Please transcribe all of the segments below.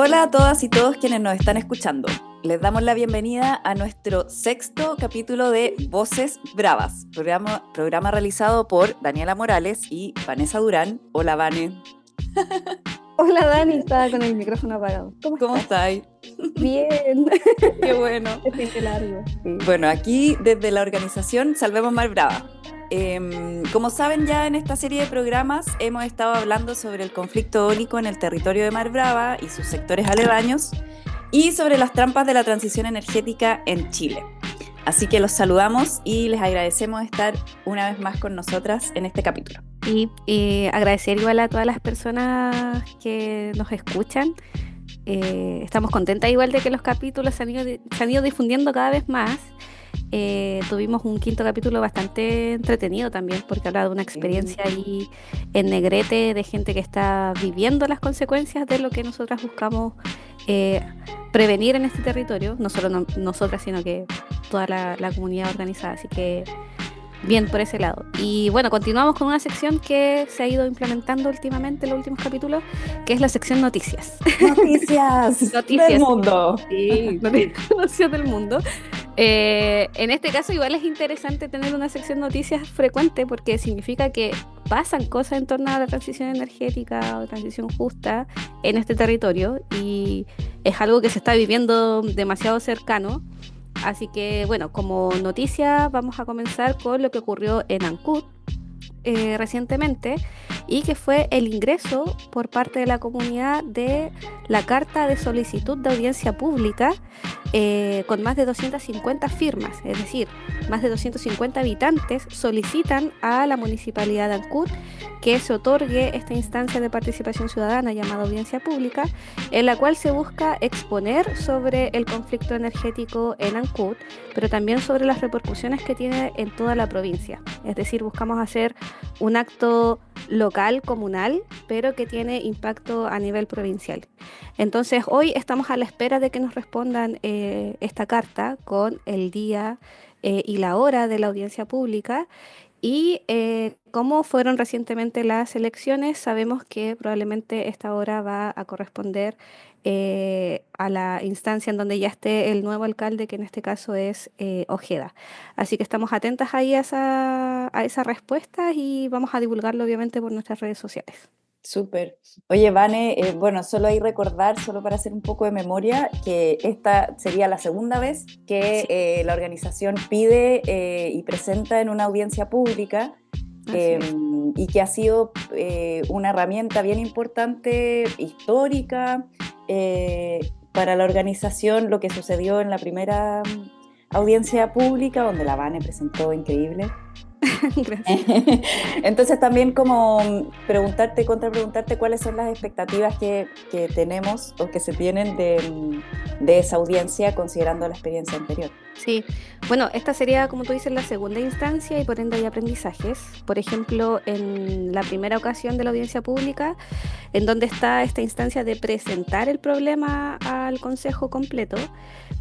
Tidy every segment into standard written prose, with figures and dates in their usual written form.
Hola a todas y todos quienes nos están escuchando. Les damos la bienvenida a nuestro sexto capítulo de Voces Bravas, programa realizado por Daniela Morales y Vanessa Durán. Hola, Vane. Hola Dani, estaba con el micrófono apagado. ¿Cómo ¿Cómo estás? estáis? Bien. Qué bueno. Es fin de largo. Sí. Bueno, aquí desde la organización Salvemos Mar Brava. Como saben ya en esta serie de programas hemos estado hablando sobre el conflicto eólico en el territorio de Mar Brava y sus sectores aledaños y sobre las trampas de la transición energética en Chile. Así que los saludamos y les agradecemos estar una vez más con nosotras en este capítulo. Y agradecer igual a todas las personas que nos escuchan. Estamos contentas igual de que los capítulos se han ido difundiendo cada vez más. Tuvimos un quinto capítulo bastante entretenido también, porque habla de una experiencia ahí en Negrete de gente que está viviendo las consecuencias de lo que nosotras buscamos eh, prevenir en este territorio, no solo nosotras, sino que toda la comunidad organizada. Así que bien por ese lado. Y bueno, continuamos con una sección que se ha ido implementando últimamente en los últimos capítulos, que es la sección noticias. Noticias del Noticias. mundo. Sí, noticias del mundo. En este caso igual es interesante tener una sección noticias frecuente porque significa que pasan cosas en torno a la transición energética o transición justa en este territorio y es algo que se está viviendo demasiado cercano. Así que bueno, como noticia vamos a comenzar con lo que ocurrió en Ancud recientemente y que fue el ingreso por parte de la comunidad de la carta de solicitud de audiencia pública con más de 250 firmas, es decir, más de 250 habitantes solicitan a la municipalidad de Ancud que se otorgue esta instancia de participación ciudadana llamada audiencia pública, en la cual se busca exponer sobre el conflicto energético en Ancud, pero también sobre las repercusiones que tiene en toda la provincia. Es decir, buscamos hacer un acto local, comunal, pero que tiene impacto a nivel provincial. Entonces, hoy estamos a la espera de que nos respondan esta carta con el día y la hora de la audiencia pública. Y como fueron recientemente las elecciones, sabemos que probablemente esta hora va a corresponder a la instancia en donde ya esté el nuevo alcalde, que en este caso es Ojeda. Así que estamos atentas ahí a esa respuesta y vamos a divulgarlo obviamente por nuestras redes sociales. Súper. Oye, Vane, bueno, solo hay recordar, solo para hacer un poco de memoria, que esta sería la segunda vez que Sí, la organización pide y presenta en una audiencia pública así es. y que ha sido una herramienta bien importante, histórica, para la organización, lo que sucedió en la primera audiencia pública, donde la Vane presentó increíble. Gracias. Entonces también como preguntarte, contrapreguntarte cuáles son las expectativas que tenemos o que se tienen de esa audiencia considerando la experiencia anterior. Sí, bueno, esta sería, como tú dices, la segunda instancia y por ende hay aprendizajes. Por ejemplo, en la primera ocasión de la audiencia pública, en donde está esta instancia de presentar el problema al consejo completo,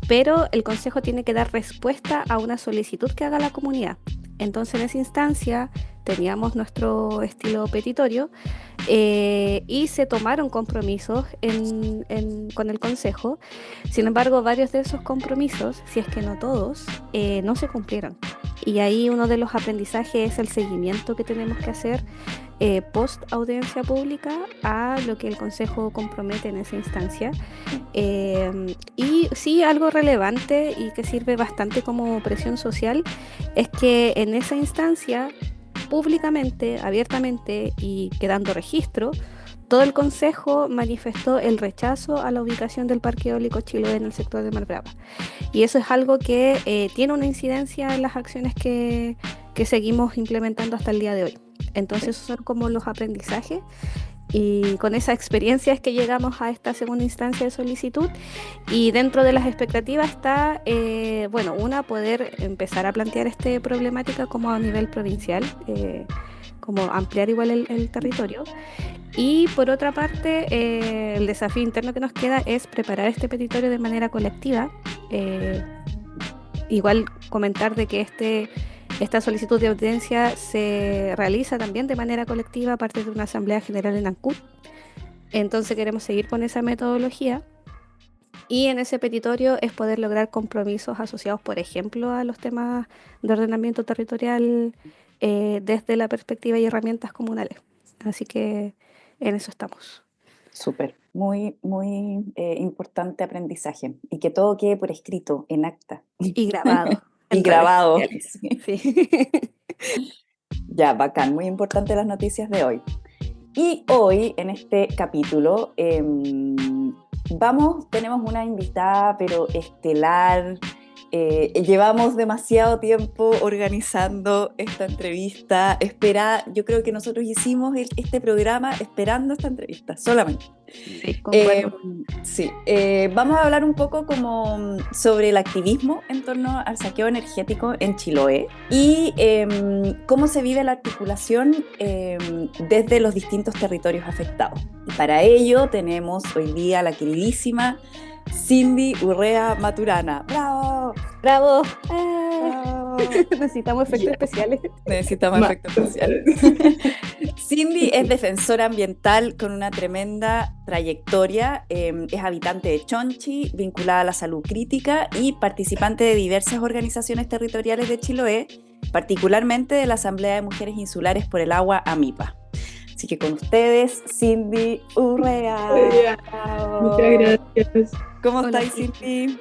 pero el consejo tiene que dar respuesta a una solicitud que haga la comunidad. Entonces, en esa instancia teníamos nuestro estilo petitorio y se tomaron compromisos con el consejo. Sin embargo, varios de esos compromisos, si es que no todos, no se cumplieron. Y ahí uno de los aprendizajes es el seguimiento que tenemos que hacer post audiencia pública a lo que el Consejo compromete en esa instancia. Y sí, algo relevante y que sirve bastante como presión social es que en esa instancia, públicamente, abiertamente y quedando registro, todo el Consejo manifestó el rechazo a la ubicación del Parque Eólico Chiloé en el sector de Mar Brava. Y eso es algo que tiene una incidencia en las acciones que seguimos implementando hasta el día de hoy. Entonces, esos son como los aprendizajes y con esa experiencia es que llegamos a esta segunda instancia de solicitud y dentro de las expectativas está, bueno, una, poder empezar a plantear esta problemática como a nivel provincial, como ampliar igual el territorio. Y por otra parte, el desafío interno que nos queda es preparar este petitorio de manera colectiva. Eh, Igual comentar de que esta solicitud de audiencia se realiza también de manera colectiva a partir de una asamblea general en Ancud. Entonces queremos seguir con esa metodología. Y en ese petitorio es poder lograr compromisos asociados, por ejemplo, a los temas de ordenamiento territorial desde la perspectiva y herramientas comunales. Así que en eso estamos. Súper, muy, muy importante aprendizaje y que todo quede por escrito, en acta Y grabado y en redes grabado. sociales. Sí. Sí. Ya, bacán, muy importante las noticias de hoy. Y hoy, en este capítulo, tenemos una invitada, pero estelar. Llevamos demasiado tiempo organizando esta entrevista. Yo creo que nosotros hicimos este programa esperando esta entrevista, solamente. Sí, concuerdo. Sí, vamos a hablar un poco como sobre el activismo en torno al saqueo energético en Chiloé y cómo se vive la articulación desde los distintos territorios afectados. Y para ello tenemos hoy día a la queridísima Cindy Urrea Maturana. ¡Bravo! ¡Bravo! ¡Bravo! Necesitamos efectos especiales. Necesitamos efectos especiales. Cindy es defensora ambiental con una tremenda trayectoria, es habitante de Chonchi, vinculada a la salud crítica y participante de diversas organizaciones territoriales de Chiloé, particularmente de la Asamblea de Mujeres Insulares por el Agua, AMIPA. Así que con ustedes, Cindy Urrea. Muchas gracias. ¿Cómo Hola, estáis, Cindy?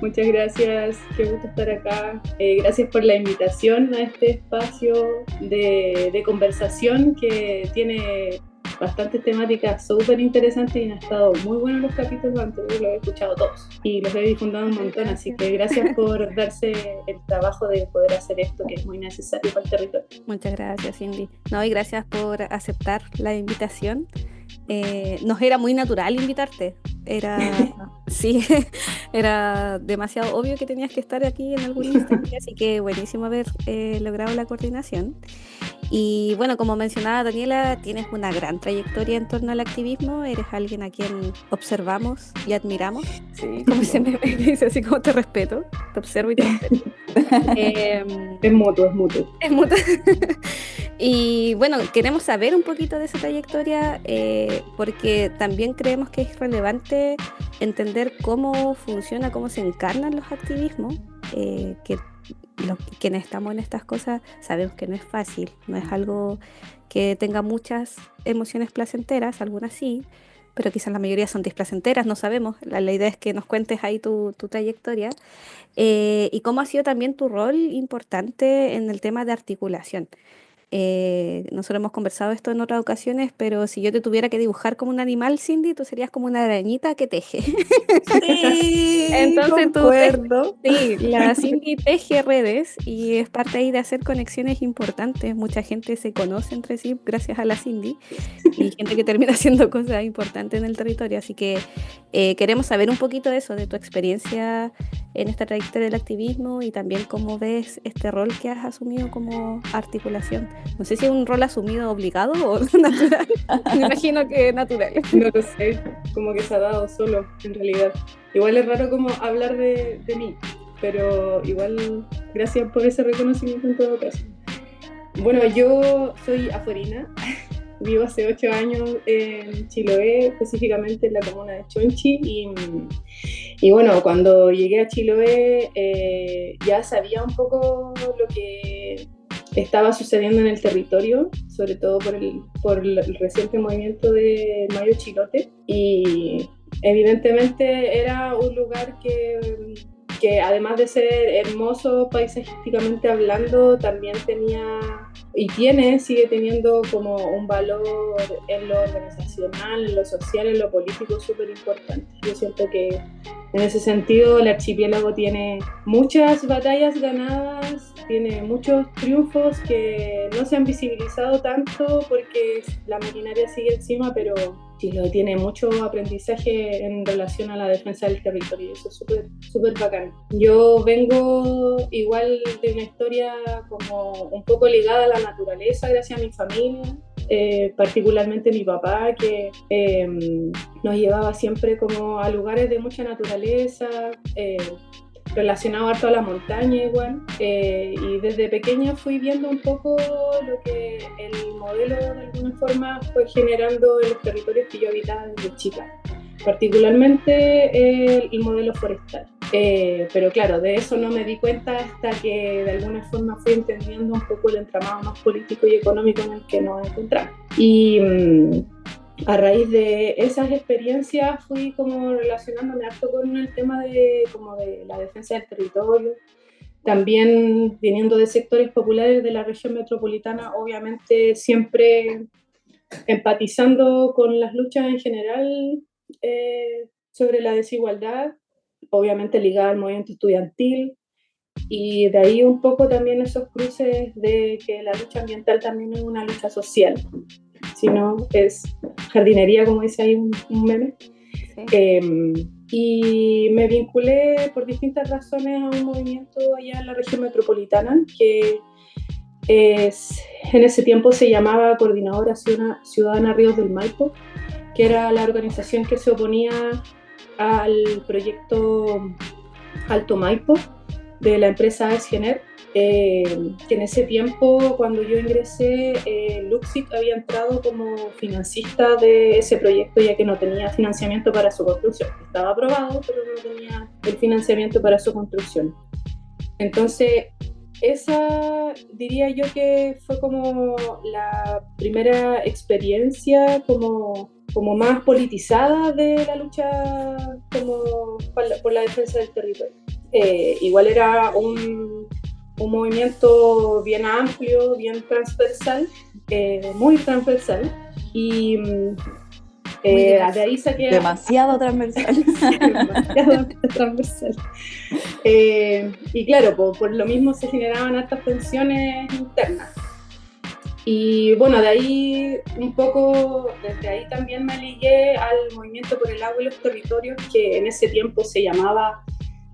Muchas gracias, qué gusto estar acá. Gracias por la invitación a este espacio de conversación que tiene bastantes temáticas súper interesantes y han estado muy buenos los capítulos anteriores, los he escuchado todos y los he difundido un montón, así que gracias por darse el trabajo de poder hacer esto que es muy necesario para el territorio. Muchas gracias, Cindy. No, y gracias por aceptar la invitación. Nos era muy natural invitarte. Sí, era demasiado obvio que tenías que estar aquí en algún instante, así que buenísimo haber logrado la coordinación. Y bueno, como mencionaba Daniela, tienes una gran trayectoria en torno al activismo, eres alguien a quien observamos y admiramos. Sí. Como se me dice, así como te respeto, te observo y te respeto. Es mutuo, es mutuo. Es mutuo. Y bueno, queremos saber un poquito de esa trayectoria porque también creemos que es relevante entender cómo funciona, cómo se encarnan los activismos, que quienes estamos en estas cosas sabemos que no es fácil, no es algo que tenga muchas emociones placenteras, algunas sí, pero quizás la mayoría son displacenteras, no sabemos. La idea es que nos cuentes ahí tu trayectoria y cómo ha sido también tu rol importante en el tema de articulación. Nosotros hemos conversado esto en otras ocasiones, pero si yo te tuviera que dibujar como un animal, Cindy, tú serías como una arañita que teje. Sí, Entonces concuerdo. sí, la Cindy teje redes y es parte ahí de hacer conexiones importantes. Mucha gente se conoce entre sí gracias a la Cindy y gente que termina haciendo cosas importantes en el territorio. Así que queremos saber un poquito de eso, de tu experiencia en esta trayectoria del activismo y también cómo ves este rol que has asumido como articulación. No sé si es un rol asumido obligado o natural. Me imagino que natural. No lo sé, como que se ha dado solo, en realidad. Igual es raro como hablar de mí, pero igual gracias por ese reconocimiento en todo caso. Bueno, yo soy afuerina, vivo hace 8 años en Chiloé, específicamente en la comuna de Chonchi, y bueno, cuando llegué a Chiloé ya sabía un poco lo que estaba sucediendo en el territorio, sobre todo por el reciente movimiento de Mayo Chilote, y evidentemente era un lugar que además de ser hermoso paisajísticamente hablando, también tenía y sigue teniendo como un valor en lo organizacional, en lo social, en lo político súper importante. Yo siento que en ese sentido el archipiélago tiene muchas batallas ganadas, tiene muchos triunfos que no se han visibilizado tanto porque la maquinaria sigue encima, pero Chile tiene mucho aprendizaje en relación a la defensa del territorio y eso es súper, súper bacán. Yo vengo igual de una historia como un poco ligada a la naturaleza gracias a mi familia, particularmente mi papá que nos llevaba siempre como a lugares de mucha naturaleza, relacionado harto a la montaña igual, y desde pequeña fui viendo un poco lo que el modelo de alguna forma fue generando en los territorios que yo habitaba desde chica, particularmente el modelo forestal. Pero claro, de eso no me di cuenta hasta que de alguna forma fui entendiendo un poco el entramado más político y económico en el que nos encontramos. Y a raíz de esas experiencias fui como relacionándome harto con el tema como de la defensa del territorio. También viniendo de sectores populares de la región metropolitana, obviamente siempre empatizando con las luchas en general sobre la desigualdad, obviamente ligada al movimiento estudiantil, y de ahí un poco también esos cruces de que la lucha ambiental también es una lucha social, si no es jardinería, como dice ahí un meme. Sí. Y me vinculé por distintas razones a un movimiento allá en la región metropolitana que en ese tiempo se llamaba Coordinadora Ciudadana Ríos del Maipo, que era la organización que se oponía al proyecto Alto Maipo de la empresa Esgener, que en ese tiempo, cuando yo ingresé, Luxic había entrado como financista de ese proyecto, ya que no tenía financiamiento para su construcción. Estaba aprobado, pero no tenía el financiamiento para su construcción. Entonces, esa diría yo que fue como la primera experiencia como más politizada de la lucha como por la defensa del territorio. Igual era un movimiento bien amplio, bien transversal, muy transversal, y de ahí saqué... Demasiado transversal. Sí, demasiado transversal. Y claro, por lo mismo se generaban estas tensiones internas. Y bueno, de ahí un poco, desde ahí también me ligué al movimiento por el agua y los territorios, que en ese tiempo se llamaba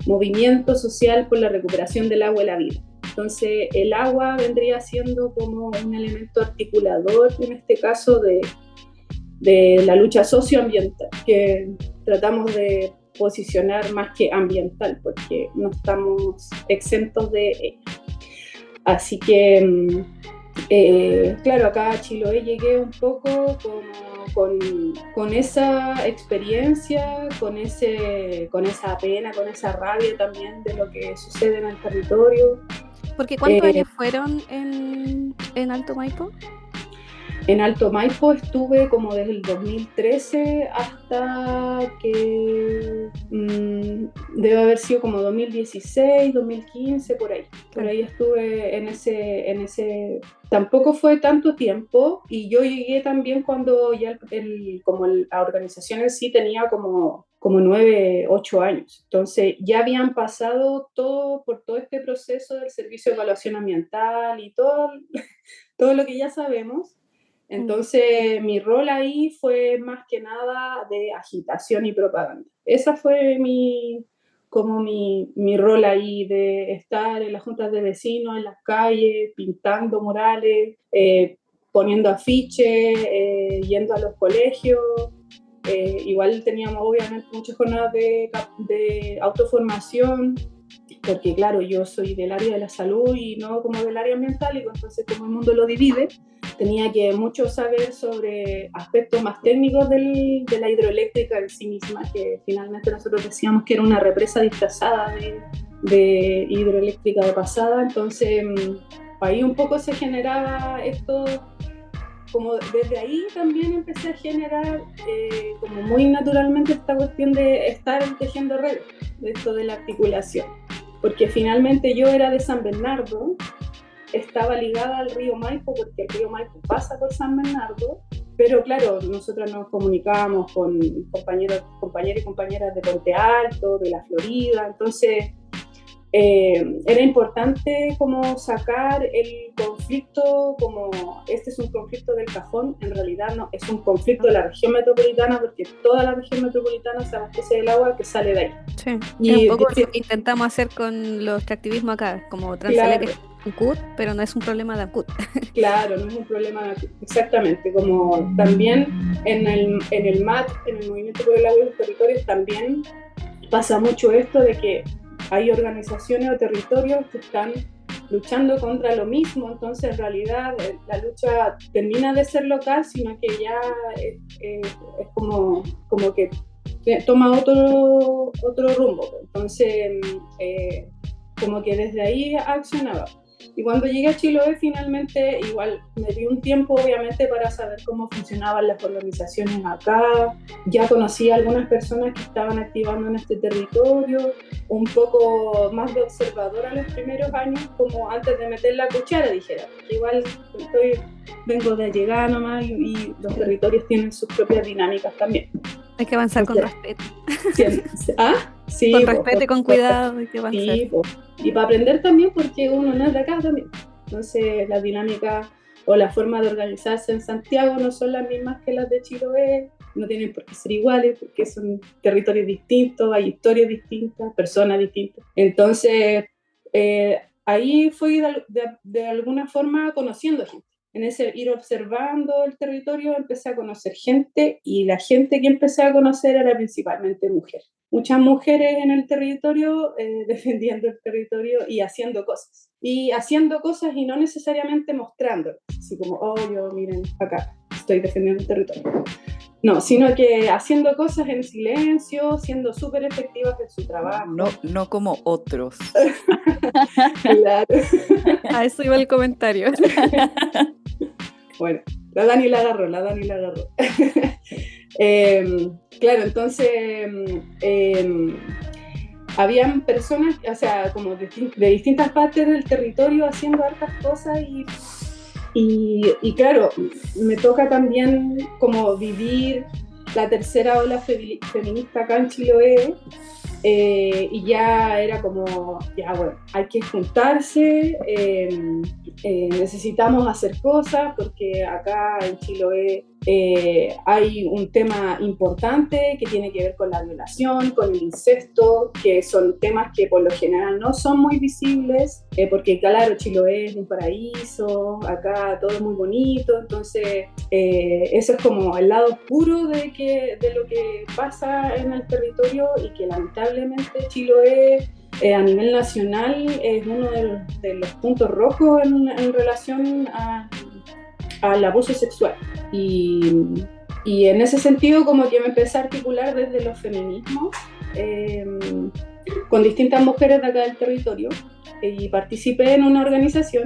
Movimiento Social por la Recuperación del Agua y la Vida. Entonces el agua vendría siendo como un elemento articulador, en este caso, de la lucha socioambiental, que tratamos de posicionar más que ambiental, porque no estamos exentos de ella. Así que... claro, acá a Chiloé llegué un poco con esa experiencia, con esa pena, con esa rabia también de lo que sucede en el territorio. Porque ¿cuántos años fueron en Alto Maipo? En Alto Maipo estuve como desde el 2013 hasta que debe haber sido como 2016, 2015, por ahí. Por ahí estuve en ese... Tampoco fue tanto tiempo, y yo llegué también cuando ya la organización en sí tenía como 9, 8 años. Entonces ya habían pasado por todo este proceso del Servicio de Evaluación Ambiental y todo lo que ya sabemos. Entonces mi rol ahí fue más que nada de agitación y propaganda. Esa fue mi rol ahí, de estar en las juntas de vecinos, en las calles, pintando murales, poniendo afiches, yendo a los colegios. Igual teníamos obviamente muchas jornadas de autoformación, porque claro, yo soy del área de la salud y no como del área ambiental, y entonces como el mundo lo divide, tenía que mucho saber sobre aspectos más técnicos de la hidroeléctrica en sí misma, que finalmente nosotros decíamos que era una represa disfrazada de hidroeléctrica de pasada. Entonces ahí un poco se generaba esto, como desde ahí también empecé a generar como muy naturalmente esta cuestión de estar tejiendo redes, de esto de la articulación, porque finalmente yo era de San Bernardo, estaba ligada al río Maipo, porque el río Maipo pasa por San Bernardo, pero claro, nosotros nos comunicábamos con compañeros y compañeras de Puente Alto, de la Florida. Entonces era importante como sacar el conflicto, como este es un conflicto del cajón, en realidad no, es un conflicto de la región metropolitana, porque toda la región metropolitana se abastece del agua que sale de ahí. Sí, y un poco lo que intentamos hacer con los extractivismos acá, como Transalec, claro, Ancud, pero no es un problema de Ancud. Claro, no es un problema de Ancud, exactamente, como también en el MAT, en el Movimiento por el Agua y los Territorios, también pasa mucho esto de que hay organizaciones o territorios que están luchando contra lo mismo, entonces en realidad la lucha termina de ser local, sino que ya es como que toma otro rumbo. Entonces, como que desde ahí accionaba. Y cuando llegué a Chiloé, finalmente, igual me di un tiempo, obviamente, para saber cómo funcionaban las organizaciones acá. Ya conocí a algunas personas que estaban activando en este territorio, un poco más de observadora los primeros años, como antes de meter la cuchara, dijera. Igual vengo de llegar nomás y los territorios tienen sus propias dinámicas también. Hay que avanzar con respeto. Sí, con respeto y con cuidado hay que avanzar. Sí, y para aprender también, porque uno no es de acá también. Entonces, la dinámica o la forma de organizarse en Santiago no son las mismas que las de Chiloé, no tienen por qué ser iguales, porque son territorios distintos, hay historias distintas, personas distintas. Entonces, ahí fui de alguna forma conociendo gente. En ese ir observando el territorio empecé a conocer gente, y la gente que empecé a conocer era principalmente mujeres. Muchas mujeres en el territorio, defendiendo el territorio y haciendo cosas. Y haciendo cosas y no necesariamente mostrando, así como, oh, yo miren acá, estoy defendiendo el territorio. No, sino que haciendo cosas en silencio, siendo súper efectivas en su trabajo. No como otros. Claro. A eso iba el comentario. Bueno, la Dani la agarró. Claro, entonces habían personas, o sea, como de distintas partes del territorio haciendo hartas cosas y claro, me toca también como vivir la tercera ola feminista acá en Chiloé, y ya era como, ya bueno, hay que juntarse, necesitamos hacer cosas porque acá en Chiloé hay un tema importante que tiene que ver con la violación, con el incesto, que son temas que por lo general no son muy visibles, porque claro, Chiloé es un paraíso, acá todo es muy bonito, entonces eso es como el lado oscuro de lo que pasa en el territorio, y que lamentablemente Chiloé a nivel nacional es uno de los puntos rojos en relación al abuso sexual. Y en ese sentido como que me empecé a articular desde los feminismos con distintas mujeres de acá del territorio, y participé en una organización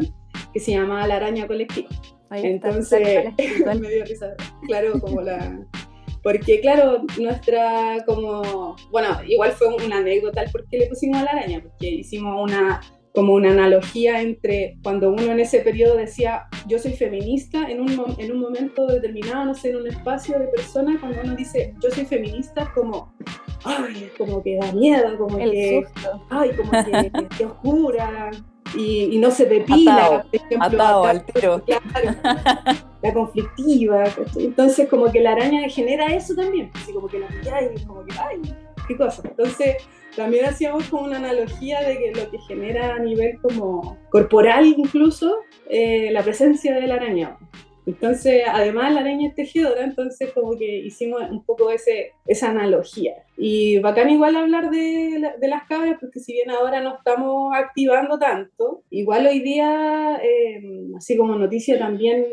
que se llama La Araña Colectiva. Entonces me dio risa, claro, como porque claro, bueno, igual fue una anécdota el por qué le pusimos a la araña, porque hicimos como una analogía entre cuando uno en ese periodo decía yo soy feminista en un momento determinado, no sé, en un espacio de personas, cuando uno dice yo soy feminista, como que da miedo, como que que oscura, y no se depila, por ejemplo, atado al tiro. Claro, la conflictiva. Entonces como que la araña genera eso también, así como que la pilláis, como que ¡ay! ¡Qué cosa! Entonces también hacíamos como una analogía de que lo que genera a nivel como corporal incluso, la presencia de la araña. Entonces, además la araña es tejedora, entonces como que hicimos un poco esa analogía. Y bacán igual hablar de las cabras, porque si bien ahora no estamos activando tanto, igual hoy día, así como noticia también,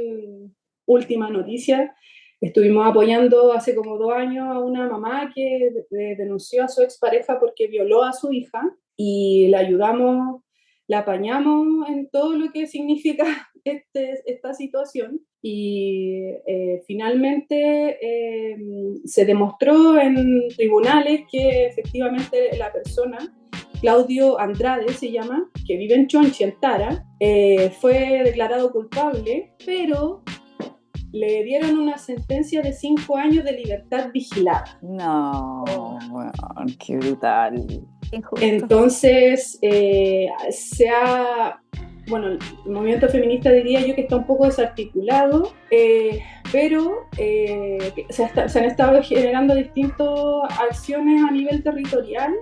última noticia, estuvimos apoyando hace como 2 años a una mamá que denunció a su expareja porque violó a su hija, y la ayudamos, la apañamos en todo lo que significa esta situación, y finalmente se demostró en tribunales que efectivamente la persona, Claudio Andrade se llama, que vive en Chonchi, en Tara, fue declarado culpable, pero le dieron una sentencia de 5 años de libertad vigilada. No, bueno, qué brutal. Injusto. Entonces, el movimiento feminista diría yo que está un poco desarticulado, pero se han estado generando distintas acciones a nivel territorial,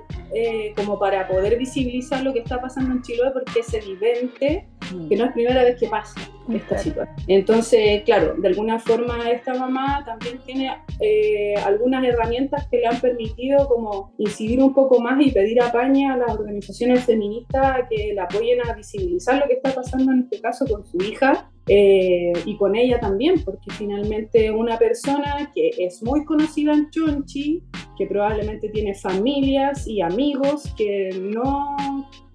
como para poder visibilizar lo que está pasando en Chiloé, porque es evidente que no es primera vez que pasa. esta situación. Entonces, claro, de alguna forma esta mamá también tiene algunas herramientas que le han permitido como incidir un poco más y pedir apañe a las organizaciones feministas que la apoyen a visibilizar lo que está pasando en este caso con su hija. Y con ella también, porque finalmente una persona que es muy conocida en Chonchi, que probablemente tiene familias y amigos que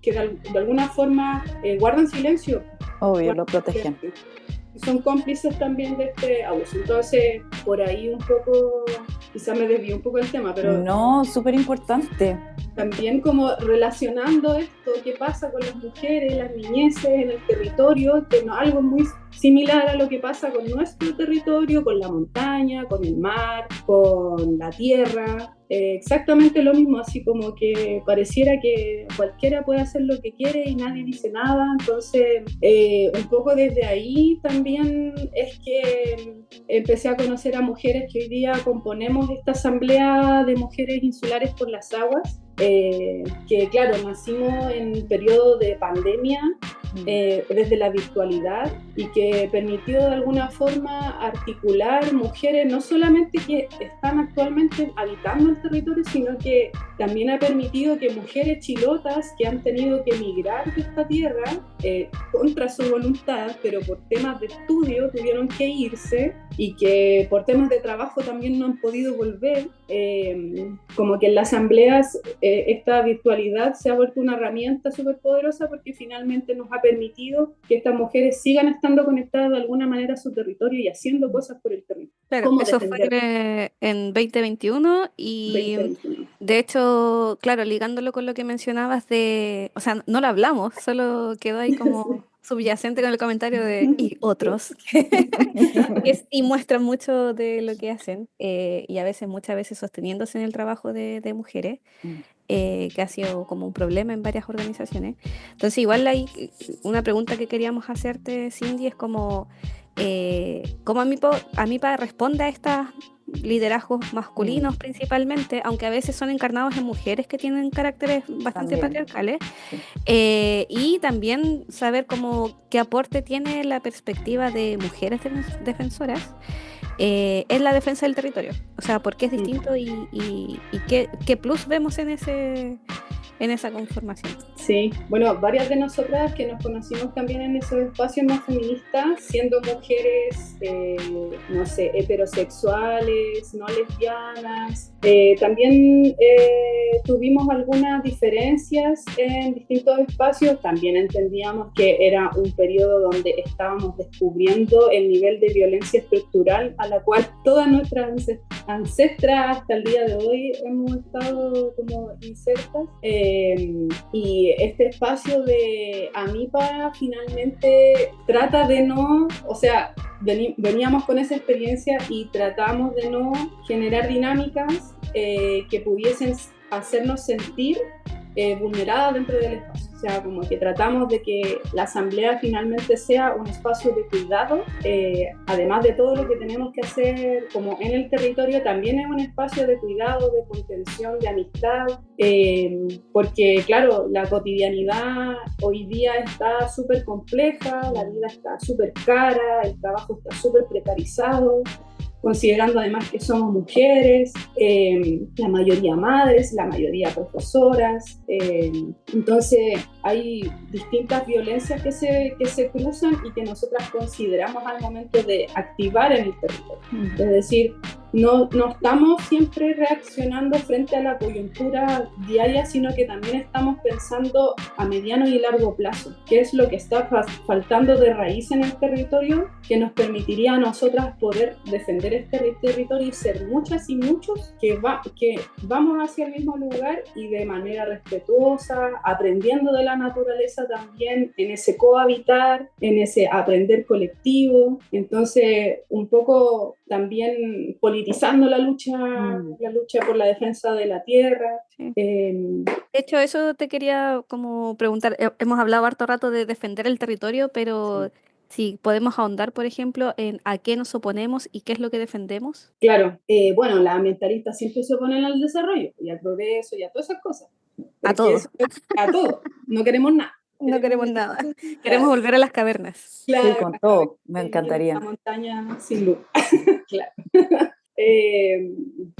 de alguna forma guardan silencio. Obvio, lo protegen. Son cómplices también de este abuso. Entonces, por ahí un poco, quizás me desvío un poco del tema, pero... No, súper importante. También como relacionando esto, qué pasa con las mujeres, las niñeces en el territorio, que no, algo muy similar a lo que pasa con nuestro territorio, con la montaña, con el mar, con la tierra, exactamente lo mismo, así como que pareciera que cualquiera puede hacer lo que quiere y nadie dice nada. Entonces un poco desde ahí también es que empecé a conocer a mujeres que hoy día componemos esta asamblea de mujeres insulares por las aguas, que claro, nacimos en periodo de pandemia, desde la virtualidad, y que permitió de alguna forma articular mujeres no solamente que están actualmente habitando el territorio, sino que también ha permitido que mujeres chilotas que han tenido que emigrar de esta tierra contra su voluntad, pero por temas de estudio tuvieron que irse, y que por temas de trabajo también no han podido volver, como que en las asambleas esta virtualidad se ha vuelto una herramienta súper poderosa, porque finalmente nos ha permitido que estas mujeres sigan estando conectadas de alguna manera a su territorio y haciendo cosas por el territorio. Claro, eso fue en 2021 y 2021. De hecho, claro, ligándolo con lo que mencionabas o sea, no lo hablamos, solo quedó ahí como subyacente con el comentario de y otros, y muestran mucho de lo que hacen, y muchas veces sosteniéndose en el trabajo de mujeres, que ha sido como un problema en varias organizaciones. Entonces, igual hay una pregunta que queríamos hacerte, Cindy, es como, ¿cómo AMIPA responde a estos liderazgos masculinos principalmente, aunque a veces son encarnados en mujeres que tienen caracteres bastante patriarcales? Y también saber qué aporte tiene la perspectiva de mujeres defensoras en la defensa del territorio. O sea, por qué es distinto y qué plus vemos en esa conformación. Sí, bueno, varias de nosotras que nos conocimos también en esos espacios más feministas, siendo mujeres, no sé, heterosexuales, no lesbianas, también tuvimos algunas diferencias en distintos espacios. También entendíamos que era un periodo donde estábamos descubriendo el nivel de violencia estructural a la cual todas nuestras ancestras hasta el día de hoy hemos estado como insertas. Y este espacio de AMIPA finalmente trata de no, o sea, veníamos con esa experiencia y tratamos de no generar dinámicas que pudiesen hacernos sentir vulneradas dentro del espacio. O sea, como que tratamos de que la asamblea finalmente sea un espacio de cuidado, además de todo lo que tenemos que hacer como en el territorio, también es un espacio de cuidado, de contención, de amistad, porque claro, la cotidianidad hoy día está súper compleja, la vida está súper cara, el trabajo está súper precarizado, considerando además que somos mujeres, la mayoría madres, la mayoría profesoras, entonces hay distintas violencias que se cruzan y que nosotras consideramos al momento de activar en el territorio. Es decir, no estamos siempre reaccionando frente a la coyuntura diaria, sino que también estamos pensando a mediano y largo plazo, qué es lo que está faltando de raíz en el territorio que nos permitiría a nosotras poder defender este territorio y ser muchas y muchos que vamos hacia el mismo lugar y de manera respetuosa, aprendiendo de la naturaleza también, en ese cohabitar, en ese aprender colectivo. Entonces, un poco también politizando la lucha por la defensa de la tierra. Sí. De hecho, eso te quería como preguntar. Hemos hablado harto rato de defender el territorio, pero si podemos ahondar, por ejemplo, en a qué nos oponemos y qué es lo que defendemos. Claro, bueno, las ambientalistas siempre se oponen al desarrollo y al progreso y a todas esas cosas. A todo. A todo. No queremos nada. No queremos nada. Queremos volver a las cavernas. Claro, Sí, con todo, me encantaría. la montaña sin luz. Claro.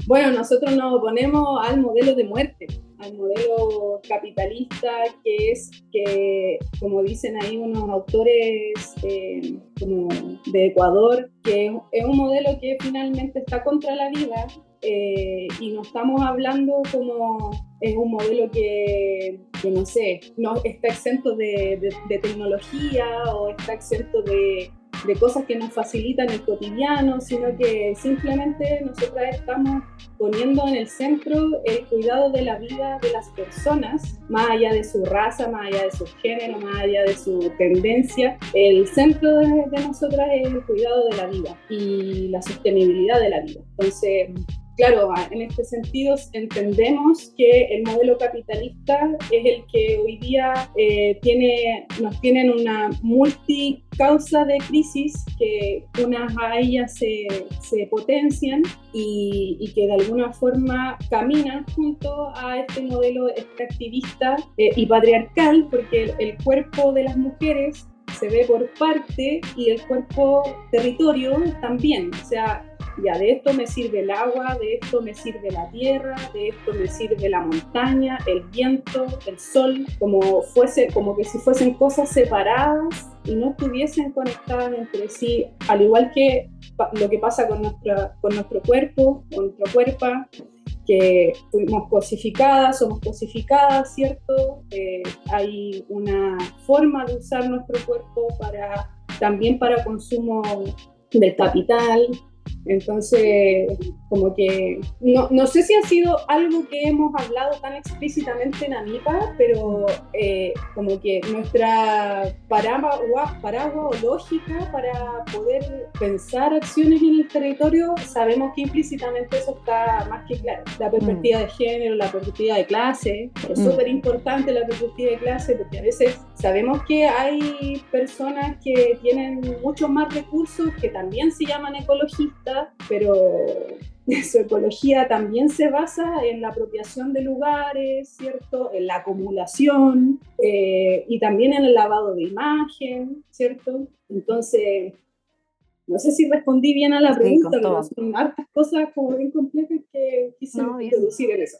Bueno, nosotros nos oponemos al modelo de muerte, al modelo capitalista, que es que, como dicen ahí unos autores como de Ecuador, que es un modelo que finalmente está contra la vida, y no estamos hablando como es un modelo que no sé, no está exento de tecnología o está exento de cosas que nos facilitan el cotidiano, sino que simplemente nosotras estamos poniendo en el centro el cuidado de la vida de las personas, más allá de su raza, más allá de su género, más allá de su tendencia. El centro de nosotras es el cuidado de la vida y la sostenibilidad de la vida. Entonces, claro, en este sentido entendemos que el modelo capitalista es el que hoy día nos tienen una multicausa de crisis, que unas a ellas se potencian y que de alguna forma caminan junto a este modelo extractivista y patriarcal, porque el cuerpo de las mujeres se ve por parte y el cuerpo territorio también, o sea, ya de esto me sirve el agua, de esto me sirve la tierra, de esto me sirve la montaña, el viento, el sol, como que si fuesen cosas separadas y no estuviesen conectadas entre sí, al igual que lo que pasa con nuestro cuerpo, con nuestra cuerpa, que fuimos cosificadas, somos cosificadas, ¿cierto? Hay una forma de usar nuestro cuerpo también para consumo del capital. Entonces, como que no sé si ha sido algo que hemos hablado tan explícitamente en AMIPA, pero como que nuestra paraguas o lógica para poder pensar acciones en el territorio, sabemos que implícitamente eso está más que claro. La perspectiva de género, la perspectiva de clase, es súper importante la perspectiva de clase, porque a veces sabemos que hay personas que tienen muchos más recursos, que también se llaman ecologistas, pero su ecología también se basa en la apropiación de lugares, ¿cierto? En la acumulación y también en el lavado de imagen, ¿cierto? Entonces, no sé si respondí bien a la pregunta, pero son hartas cosas como bien complejas que quise introducir en eso.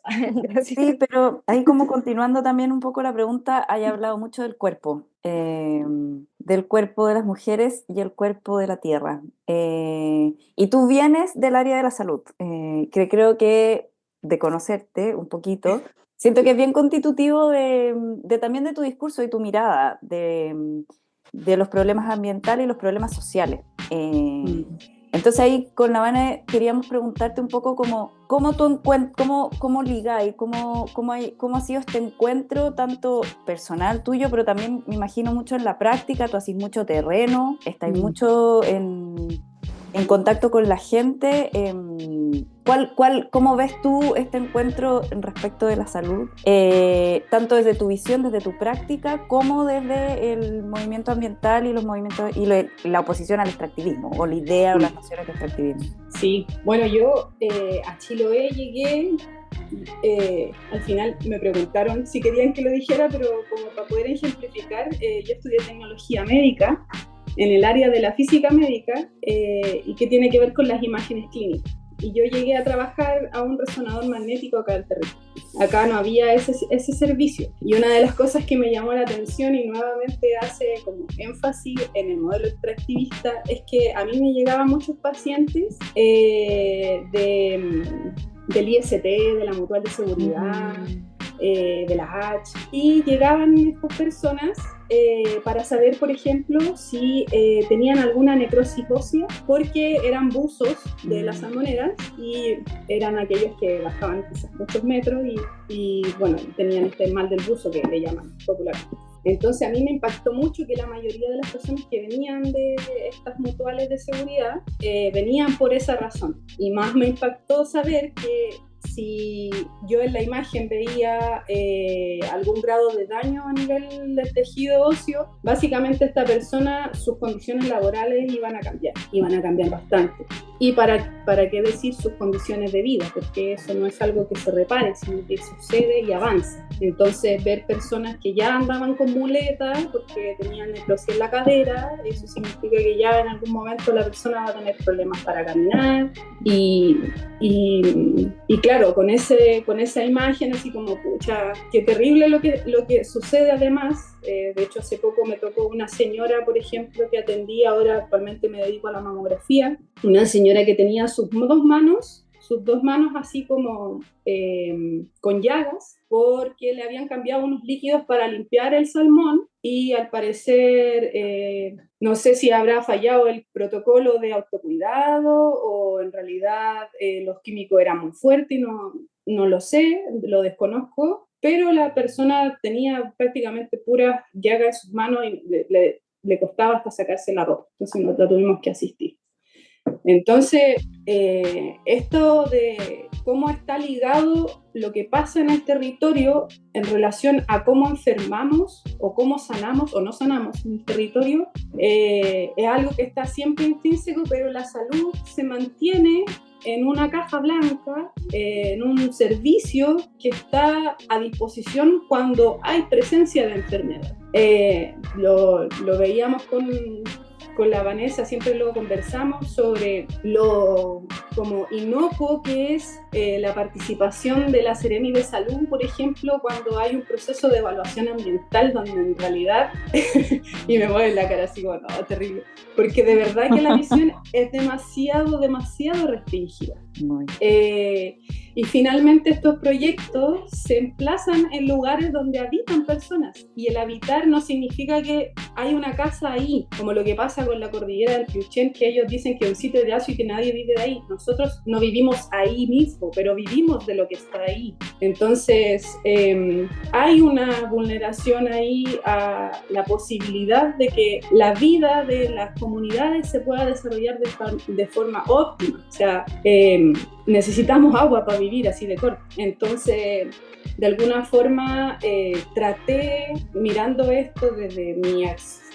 Sí, pero ahí como continuando también un poco la pregunta, hay hablado mucho del cuerpo de las mujeres y el cuerpo de la tierra. Y tú vienes del área de la salud, que creo que de conocerte un poquito, siento que es bien constitutivo también de tu discurso y tu mirada de los problemas ambientales y los problemas sociales. Entonces ahí con la Vane queríamos preguntarte un poco cómo ligáis, cómo ha sido este encuentro tanto personal tuyo, pero también me imagino mucho en la práctica, tú haces mucho terreno, estáis mucho en contacto con la gente. ¿Cómo ves tú este encuentro respecto de la salud? Tanto desde tu visión, desde tu práctica, como desde el movimiento ambiental y los movimientos y la oposición al extractivismo, o la idea o las nociones de extractivismo. Sí, bueno, yo a Chiloé llegué. Al final me preguntaron si querían que lo dijera, pero como para poder ejemplificar, yo estudié tecnología médica en el área de la física médica y que tiene que ver con las imágenes clínicas. Y yo llegué a trabajar a un resonador magnético acá del territorio. Acá no había ese servicio. Y una de las cosas que me llamó la atención y nuevamente hace como énfasis en el modelo extractivista es que a mí me llegaban muchos pacientes del IST, de la Mutual de Seguridad, de la H, y llegaban estas personas para saber, por ejemplo, si tenían alguna necrosis ósea, porque eran buzos de las salmoneras y eran aquellos que bajaban quizás muchos metros y bueno, tenían este mal del buzo que le llaman popularmente. Entonces a mí me impactó mucho que la mayoría de las personas que venían de estas mutuales de seguridad venían por esa razón. Y más me impactó saber que si yo en la imagen veía algún grado de daño a nivel del tejido óseo, básicamente esta persona, sus condiciones laborales iban a cambiar bastante. y para qué decir sus condiciones de vida, porque eso no es algo que se repare, sino que sucede y avanza. Entonces, ver personas que ya andaban con muletas porque tenían necrosis en la cadera, eso significa que ya en algún momento la persona va a tener problemas para caminar, y claro, con esa imagen así como, pucha, qué terrible lo que sucede además. De hecho, hace poco me tocó una señora, por ejemplo, que atendí, ahora actualmente me dedico a la mamografía, una señora que tenía sus dos manos así como con llagas, porque le habían cambiado unos líquidos para limpiar el salmón y al parecer, no sé si habrá fallado el protocolo de autocuidado o en realidad los químicos eran muy fuertes y no lo sé, lo desconozco, pero la persona tenía prácticamente puras llagas en sus manos y le costaba hasta sacarse la ropa, entonces la tuvimos que asistir. Entonces, esto de cómo está ligado lo que pasa en el territorio en relación a cómo enfermamos o cómo sanamos o no sanamos en el territorio, es algo que está siempre intrínseco, pero la salud se mantiene en una caja blanca, en un servicio que está a disposición cuando hay presencia de enfermedad. Lo veíamos con la Vanessa, siempre lo conversamos sobre lo como inocuo que es la participación de la Seremi de Salud, por ejemplo, cuando hay un proceso de evaluación ambiental donde en realidad, y me mueve la cara así como, no, terrible, porque de verdad que la visión es demasiado restringida. Y finalmente estos proyectos se emplazan en lugares donde habitan personas, y el habitar no significa que hay una casa ahí, como lo que pasa con la cordillera del Piuchén, que ellos dicen que es un sitio de aso y que nadie vive de ahí. Nosotros no vivimos ahí mismo, pero vivimos de lo que está ahí. Entonces hay una vulneración ahí a la posibilidad de que la vida de las comunidades se pueda desarrollar de forma óptima. O sea, necesitamos agua para vivir así de corto. Entonces, de alguna forma, traté, mirando esto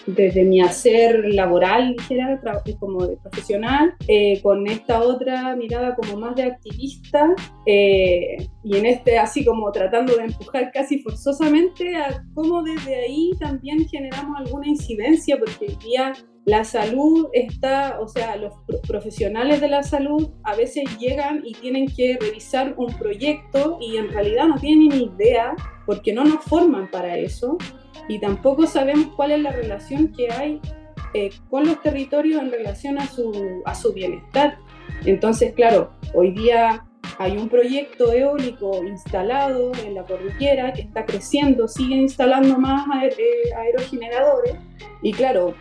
desde mi hacer laboral, dijera, como de profesional, con esta otra mirada como más de activista, y en así como tratando de empujar casi forzosamente a cómo desde ahí también generamos alguna incidencia, porque hoy día la salud está, o sea, los profesionales de la salud a veces llegan y tienen que revisar un proyecto y en realidad no tienen ni idea porque no nos forman para eso y tampoco sabemos cuál es la relación que hay con los territorios en relación a su bienestar. Entonces, claro, hoy día hay un proyecto eólico instalado en la cordillera que está creciendo, sigue instalando más aerogeneradores y claro,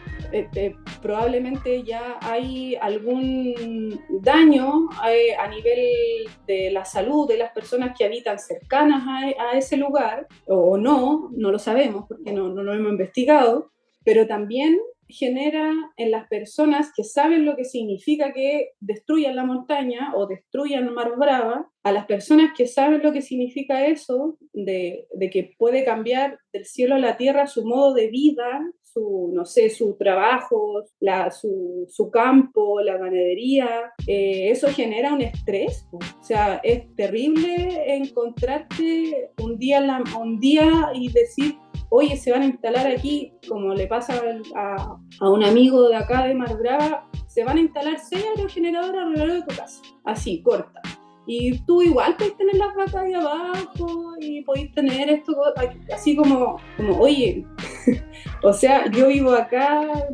probablemente ya hay algún daño a nivel de la salud de las personas que habitan cercanas a ese lugar, o no lo sabemos porque no lo hemos investigado, pero también genera en las personas que saben lo que significa que destruyan la montaña o destruyan Mar Brava, a las personas que saben lo que significa eso, de que puede cambiar del cielo a la tierra su modo de vida, su trabajo, su campo, la ganadería, eso genera un estrés. O sea, es terrible encontrarte un día y decir, oye, se van a instalar aquí, como le pasa a un amigo de acá de Mar Brava, se van a instalar 6 aerogeneradores alrededor de tu casa, así, corta. Y tú igual podés tener las vacas ahí abajo y podés tener esto así como oye, o sea, yo vivo acá,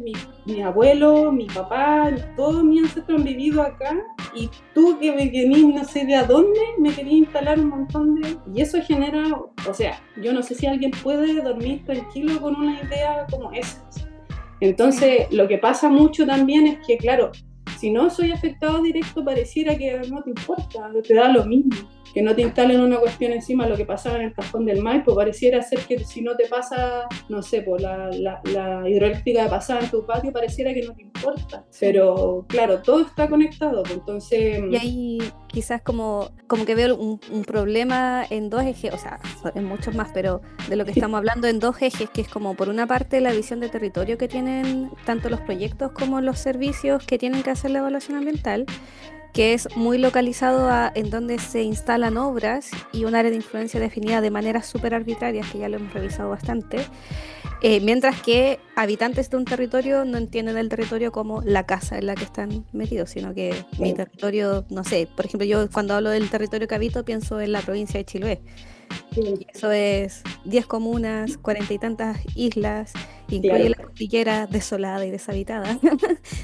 mi abuelo, mi papá, todos mis ancestros han vivido acá y tú que venís no sé de a dónde me querías instalar un montón de... Y eso genera, o sea, yo no sé si alguien puede dormir tranquilo con una idea como esa. Entonces, lo que pasa mucho también es que, claro, si no soy afectado directo, pareciera que no te importa, te da lo mismo. que no te instalen una cuestión encima, lo que pasaba en el Cajón del Maipo, pareciera ser que si no te pasa, no sé, pues la hidroeléctrica de pasada en tu patio, pareciera que no te importa, pero claro, todo está conectado, pues, entonces... Y ahí quizás como que veo un problema en dos ejes, o sea, en muchos más, pero de lo que estamos hablando en dos ejes, que es como por una parte la visión de territorio que tienen tanto los proyectos como los servicios que tienen que hacer la evaluación ambiental, que es muy localizado en donde se instalan obras y un área de influencia definida de maneras súper arbitrarias, que ya lo hemos revisado bastante, mientras que habitantes de un territorio no entienden el territorio como la casa en la que están metidos, sino que mi territorio, no sé, por ejemplo, yo cuando hablo del territorio que habito pienso en la provincia de Chiloé. Y eso es 10 comunas, 40 y tantas islas, incluye la cordillera desolada y deshabitada.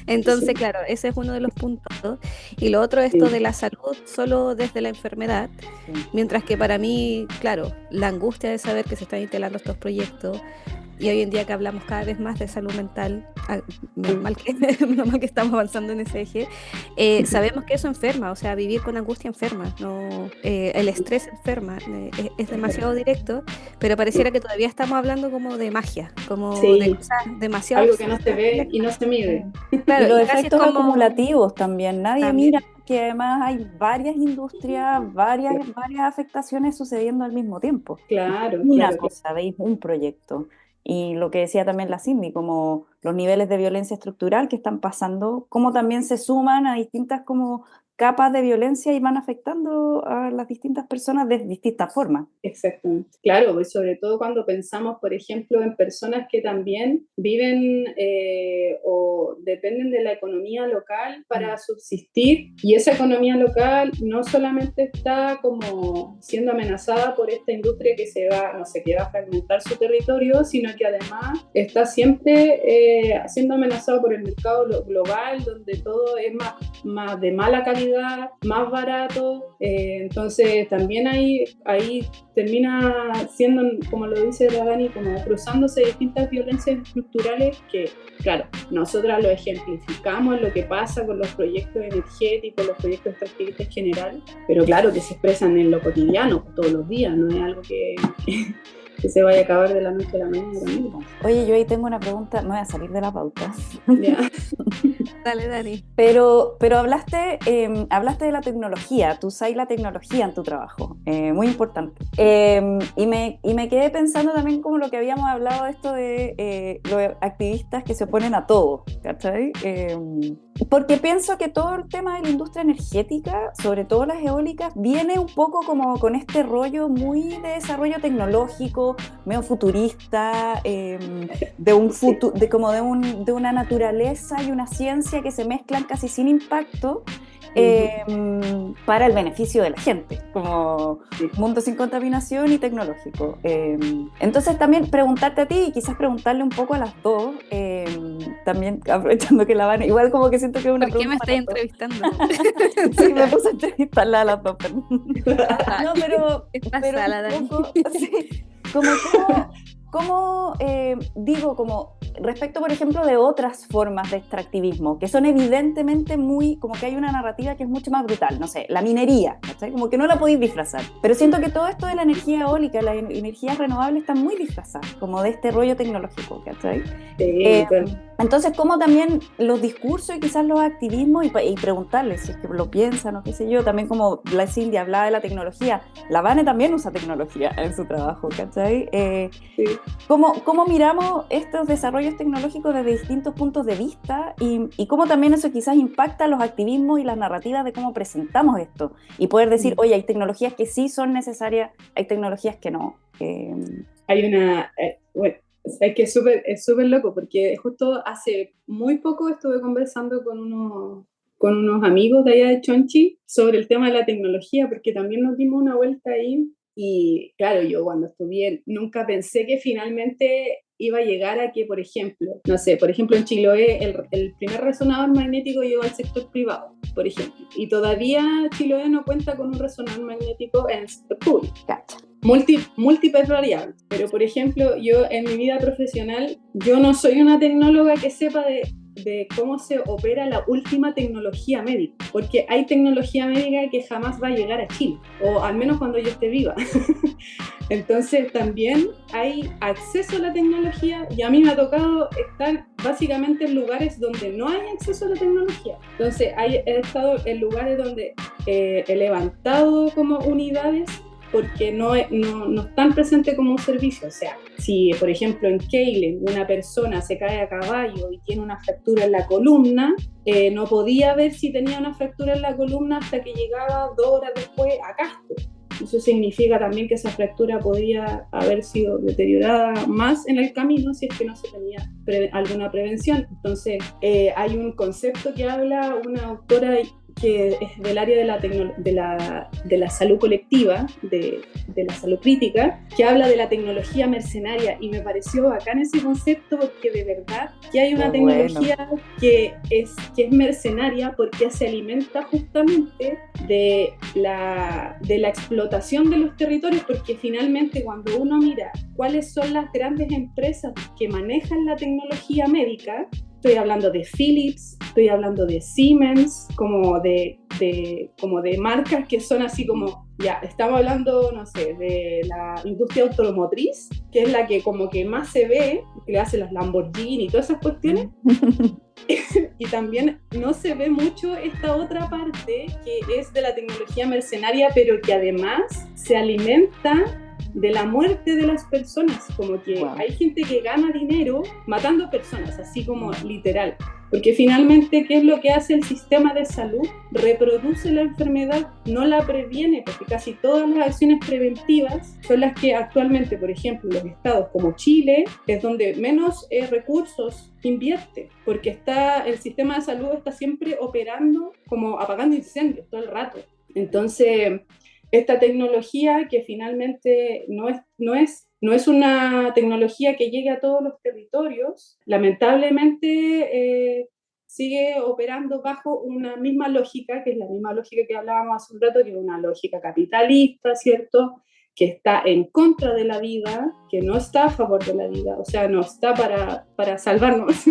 Entonces, claro, ese es uno de los puntos. Y lo otro, esto de la salud solo desde la enfermedad, mientras que para mí, claro, la angustia de saber que se están instalando estos proyectos, y hoy en día que hablamos cada vez más de salud mental, menos mal que estamos avanzando en ese eje, sabemos que eso enferma, o sea, vivir con angustia enferma, no, el estrés enferma, es demasiado directo, pero pareciera que todavía estamos hablando como de magia, como de cosas demasiado... Algo que no se ve y no se mide. Claro, y los efectos acumulativos también, nadie mira que además hay varias industrias, varias afectaciones sucediendo al mismo tiempo. Claro, Una cosa, veis un proyecto. Y lo que decía también la Cindy, como los niveles de violencia estructural que están pasando, cómo también se suman a distintas como capas de violencia y van afectando a las distintas personas de distintas formas. Exactamente. Claro, y sobre todo cuando pensamos, por ejemplo, en personas que también viven o dependen de la economía local para subsistir, y esa economía local no solamente está como siendo amenazada por esta industria que se va, no sé, que va a fragmentar su territorio, sino que además está siempre siendo amenazado por el mercado global, donde todo es más de mala calidad, más barato, entonces también ahí termina siendo, como lo dice la Dani, como cruzándose distintas violencias estructurales que, claro, nosotras lo ejemplificamos en lo que pasa con los proyectos energéticos, los proyectos extractivistas en general, pero claro que se expresan en lo cotidiano, todos los días, no es algo que se vaya a acabar de la noche a la mañana. Oye, yo ahí tengo una pregunta, me voy a salir de la pauta. Yeah. Dale, Dani. Pero hablaste de la tecnología, tú usas la tecnología en tu trabajo, muy importante. Y me quedé pensando también como lo que habíamos hablado de esto de los activistas que se oponen a todo, ¿cachai? Porque pienso que todo el tema de la industria energética, sobre todo las eólicas, viene un poco como con este rollo muy de desarrollo tecnológico, medio futurista, de una naturaleza y una ciencia que se mezclan casi sin impacto para el beneficio de la gente, como mundo sin contaminación y tecnológico. Entonces también preguntarte a ti y quizás preguntarle un poco a las dos, también aprovechando que la van, igual como que siento que es una pregunta. ¿Por qué me estáis entrevistando? Sí, me puse a entrevistarla a las dos. No, pero un poco, sí, como digo, como respecto, por ejemplo, de otras formas de extractivismo, que son evidentemente como que hay una narrativa que es mucho más brutal, no sé, la minería, ¿cachai? Como que no la podéis disfrazar, pero siento que todo esto de la energía eólica, las energías renovables están muy disfrazadas, como de este rollo tecnológico, ¿cachai? Sí, entonces, como también los discursos y quizás los activismos, y preguntarles si es que lo piensan o qué sé yo, también como la Cindy hablaba de la tecnología, la Vane también usa tecnología en su trabajo, ¿cachai? sí. ¿Cómo miramos estos desarrollos tecnológicos desde distintos puntos de vista y cómo también eso quizás impacta los activismos y las narrativas de cómo presentamos esto? Y poder decir, oye, hay tecnologías que sí son necesarias, hay tecnologías que no. Hay una... bueno, es que es súper loco, porque justo hace muy poco estuve conversando con unos amigos de allá de Chonchi sobre el tema de la tecnología, porque también nos dimos una vuelta ahí. Y claro, yo cuando estudié nunca pensé que finalmente iba a llegar a que, por ejemplo, no sé, por ejemplo en Chiloé el primer resonador magnético llegó al sector privado, por ejemplo, y todavía Chiloé no cuenta con un resonador magnético en el sector público. Cacha. Múltiples variables, pero por ejemplo yo en mi vida profesional yo no soy una tecnóloga que sepa de de cómo se opera la última tecnología médica, porque hay tecnología médica que jamás va a llegar a Chile, o al menos cuando yo esté viva. Entonces también hay acceso a la tecnología y a mí me ha tocado estar básicamente en lugares donde no hay acceso a la tecnología. Entonces he estado en lugares donde he levantado como unidades porque no están presentes como un servicio. O sea, si por ejemplo en Keilen una persona se cae a caballo y tiene una fractura en la columna, no podía ver si tenía una fractura en la columna hasta que llegaba 2 horas después a Castro. Eso significa también que esa fractura podría haber sido deteriorada más en el camino si es que no se tenía alguna prevención. Entonces, hay un concepto que habla una autora que es del área de la salud colectiva, de la salud crítica, que habla de la tecnología mercenaria, y me pareció bacán ese concepto porque de verdad que hay una tecnología que es mercenaria porque se alimenta justamente de la explotación de los territorios, porque finalmente cuando uno mira cuáles son las grandes empresas que manejan la tecnología médica, estoy hablando de Philips, estoy hablando de Siemens, como de marcas que son así como, ya, estamos hablando, no sé, de la industria automotriz, que es la que como que más se ve, que le hace las Lamborghini y todas esas cuestiones. Y también no se ve mucho esta otra parte que es de la tecnología mercenaria, pero que además se alimenta de la muerte de las personas, como que hay gente que gana dinero matando personas, así como literal, porque finalmente, ¿qué es lo que hace el sistema de salud? Reproduce la enfermedad, no la previene, porque casi todas las acciones preventivas son las que actualmente, por ejemplo, los estados como Chile, es donde menos recursos invierte, porque el sistema de salud está siempre operando como apagando incendios todo el rato. Entonces, esta tecnología que finalmente no es una tecnología que llegue a todos los territorios, lamentablemente sigue operando bajo una misma lógica, que es la misma lógica que hablábamos hace un rato, que es una lógica capitalista, ¿cierto?, que está en contra de la vida, que no está a favor de la vida, o sea, no está para salvarnos,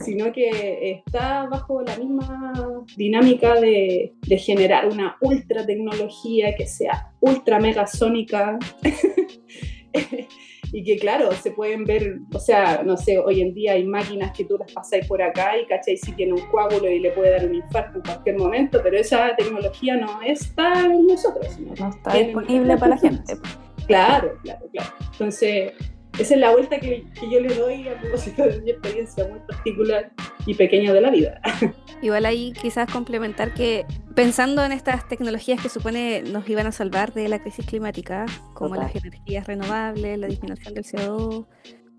sino que está bajo la misma dinámica de generar una ultra tecnología que sea ultra megasónica y que claro, se pueden ver, o sea, no sé, hoy en día hay máquinas que tú las pasáis por acá y cachai si tiene un coágulo y le puede dar un infarto en cualquier momento, pero esa tecnología no está en nosotros. No está disponible para la gente. Claro. Entonces, esa es la vuelta que yo le doy a propósito de mi experiencia muy particular y pequeña de la vida. Igual ahí quizás complementar que pensando en estas tecnologías que supone nos iban a salvar de la crisis climática, como las energías renovables, la disminución del CO2